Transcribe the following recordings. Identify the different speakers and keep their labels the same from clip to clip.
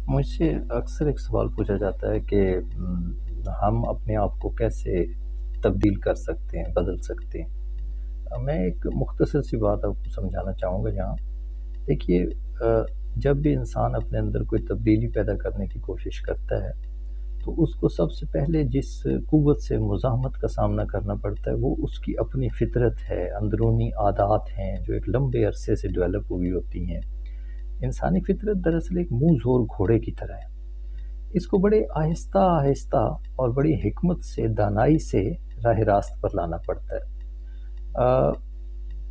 Speaker 1: مجھ سے اکثر ایک سوال پوچھا جاتا ہے کہ ہم اپنے آپ کو کیسے تبدیل کر سکتے ہیں، بدل سکتے ہیں۔ میں ایک مختصر سی بات آپ کو سمجھانا چاہوں گا یہاں۔ دیکھیے، جب بھی انسان اپنے اندر کوئی تبدیلی پیدا کرنے کی کوشش کرتا ہے تو اس کو سب سے پہلے جس قوت سے مزاحمت کا سامنا کرنا پڑتا ہے وہ اس کی اپنی فطرت ہے، اندرونی عادات ہیں جو ایک لمبے عرصے سے ڈیولپ ہوئی ہوتی ہیں۔ انسانی فطرت دراصل ایک منہ زور گھوڑے کی طرح ہے۔ اس کو بڑے آہستہ آہستہ اور بڑی حکمت سے، دانائی سے راہ راست پر لانا پڑتا ہے۔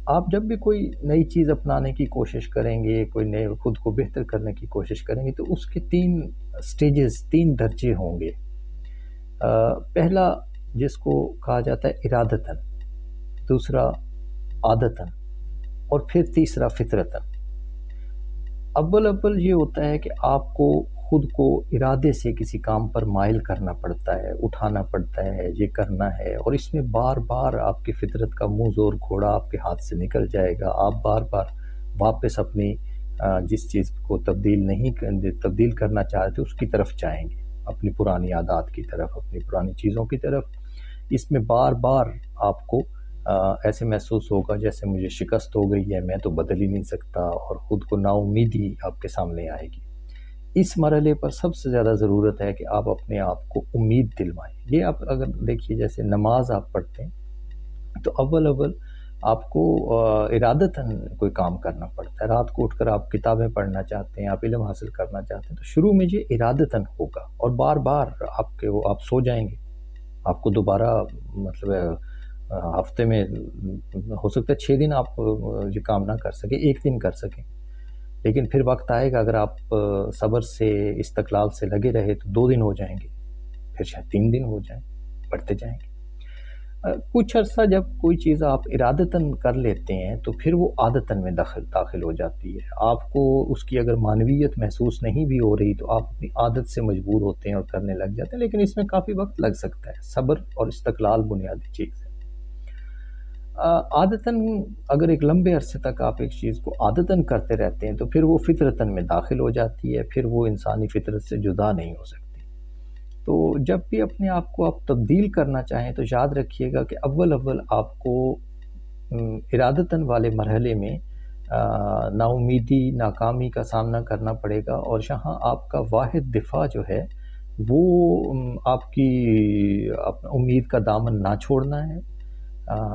Speaker 1: آپ جب بھی کوئی نئی چیز اپنانے کی کوشش کریں گے، کوئی نئے خود کو بہتر کرنے کی کوشش کریں گے تو اس کے تین سٹیجز، تین درجے ہوں گے۔ پہلا جس کو کہا جاتا ہے ارادتاً، دوسرا عادتاً اور پھر تیسرا فطرتاً۔ اول یہ ہوتا ہے کہ آپ کو خود کو ارادے سے کسی کام پر مائل کرنا پڑتا ہے، اٹھانا پڑتا ہے، یہ کرنا ہے، اور اس میں بار بار آپ کی فطرت کا منہ زور گھوڑا آپ کے ہاتھ سے نکل جائے گا۔ آپ بار بار واپس اپنی جس چیز کو تبدیل کرنا چاہتے اس کی طرف جائیں گے، اپنی پرانی عادات کی طرف، اپنی پرانی چیزوں کی طرف۔ اس میں بار بار آپ کو ایسے محسوس ہوگا جیسے مجھے شکست ہو گئی ہے، میں تو بدل ہی نہیں سکتا، اور خود کو نا امیدی آپ کے سامنے آئے گی۔ اس مرحلے پر سب سے زیادہ ضرورت ہے کہ آپ اپنے آپ کو امید دلوائیں۔ یہ آپ اگر دیکھیے، جیسے نماز آپ پڑھتے ہیں تو اول آپ کو ارادتاً کوئی کام کرنا پڑتا ہے۔ رات کو اٹھ کر آپ کتابیں پڑھنا چاہتے ہیں، آپ علم حاصل کرنا چاہتے ہیں تو شروع میں یہ ارادتاً ہوگا، اور بار بار آپ سو جائیں گے۔ آپ کو دوبارہ مطلب ہفتے میں ہو سکتا ہے 6 دن آپ یہ کام نہ کر سکیں، 1 دن کر سکیں، لیکن پھر وقت آئے گا اگر آپ صبر سے، استقلال سے لگے رہے تو 2 دن ہو جائیں گے، پھر شاید 3 دن ہو جائیں، بڑھتے جائیں گے۔ کچھ عرصہ جب کوئی چیز آپ ارادتاً کر لیتے ہیں تو پھر وہ عادتاً میں داخل ہو جاتی ہے۔ آپ کو اس کی اگر معنویت محسوس نہیں بھی ہو رہی تو آپ اپنی عادت سے مجبور ہوتے ہیں اور کرنے لگ جاتے ہیں، لیکن اس میں کافی وقت لگ سکتا ہے۔ صبر اور استقلال بنیادی چیز ہے۔ عادتاً اگر ایک لمبے عرصے تک آپ ایک چیز کو عادتاً کرتے رہتے ہیں تو پھر وہ فطرتاً میں داخل ہو جاتی ہے، پھر وہ انسانی فطرت سے جدا نہیں ہو سکتی۔ تو جب بھی اپنے آپ کو آپ تبدیل کرنا چاہیں تو یاد رکھیے گا کہ اول آپ کو ارادتاً والے مرحلے میں نا امیدی، ناکامی کا سامنا کرنا پڑے گا، اور یہاں آپ کا واحد دفاع جو ہے وہ آپ کی امید کا دامن نہ چھوڑنا ہے۔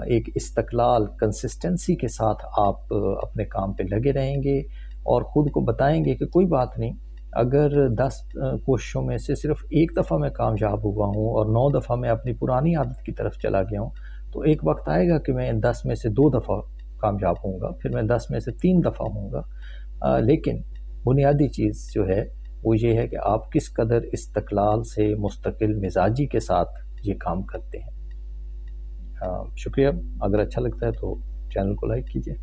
Speaker 1: ایک استقلال، کنسسٹنسی کے ساتھ آپ اپنے کام پہ لگے رہیں گے اور خود کو بتائیں گے کہ کوئی بات نہیں، اگر 10 کوششوں میں سے صرف 1 دفعہ میں کامیاب ہوا ہوں اور 9 دفعہ میں اپنی پرانی عادت کی طرف چلا گیا ہوں تو ایک وقت آئے گا کہ میں 10 میں سے 2 دفعہ کامیاب ہوں گا، پھر میں 10 میں سے 3 دفعہ ہوں گا۔ لیکن بنیادی چیز جو ہے وہ یہ ہے کہ آپ کس قدر استقلال سے، مستقل مزاجی کے ساتھ یہ کام کرتے ہیں۔ شکریہ۔ اگر اچھا لگتا ہے تو چینل کو لائک کیجیے۔